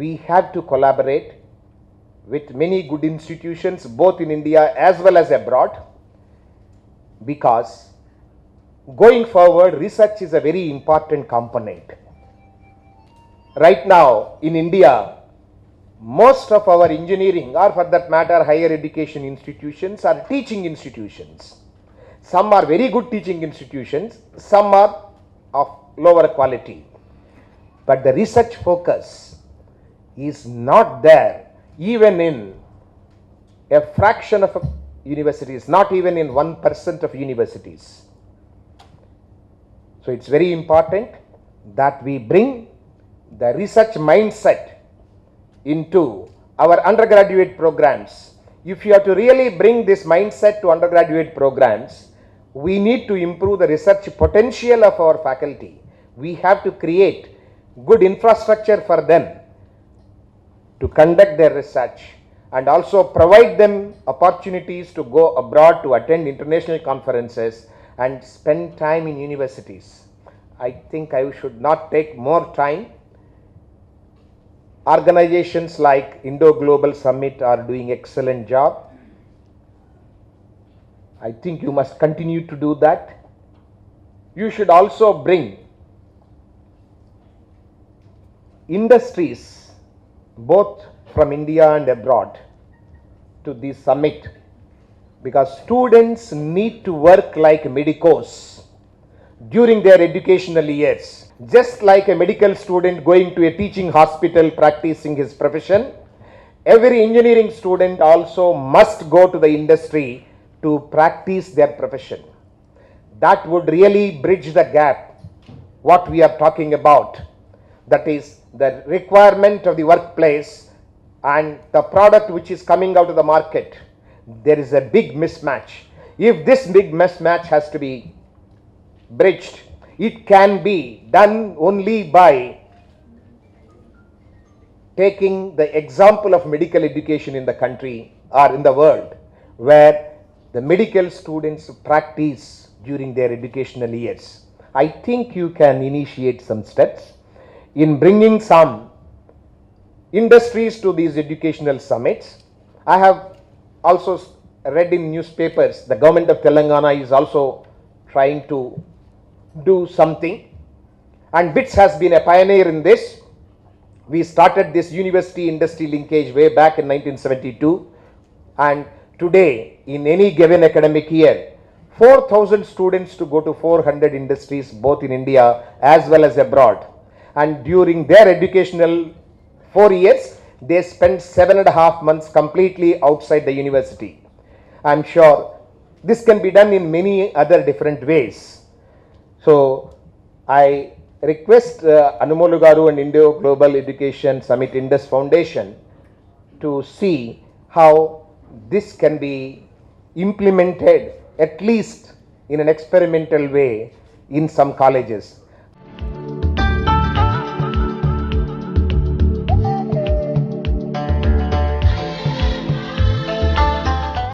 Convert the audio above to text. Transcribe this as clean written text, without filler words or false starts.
we have to collaborate with many good institutions both in India as well as abroad, because going forward research is a very important component. Right now in India, most of our engineering, or for that matter higher education institutions, are teaching institutions. Some are very good teaching institutions, some are of lower quality, but the research focus is not there even in a fraction of universities, not even in 1% of universities. So it's very important that we bring the research mindset into our undergraduate programs. If you have to really bring this mindset to undergraduate programs, we need to improve the research potential of our faculty. We have to create good infrastructure for them to conduct their research and also provide them opportunities to go abroad to attend international conferences and spend time in universities. I think I should not take more time. Organizations like Indo Global Summit are doing excellent job. I think you must continue to do that. You should also bring industries both from India and abroad to this summit, because students need to work like medicos during their educational years. Just like a medical student going to a teaching hospital practicing his profession, every engineering student also must go to the industry to practice their profession. That would really bridge the gap, what we are talking about, that is the requirement of the workplace and the product which is coming out of the market. There is a big mismatch. If this big mismatch has to be bridged, it can be done only by taking the example of medical education in the country or in the world, where the medical students practice during their educational years. I think you can initiate some steps in bringing some industries to these educational summits. I have also read in newspapers the government of Telangana is also trying to do something, and BITS has been a pioneer in this. We started this university industry linkage way back in 1972, and today in any given academic year 4,000 students to go to 400 industries both in India as well as abroad, and during their educational 4 years they spend 7.5 months completely outside the university. I am sure this can be done in many other different ways. So I request Anumolu Garu and Indo Global Education Summit Indus Foundation to see how this can be implemented, at least in an experimental way, in some colleges.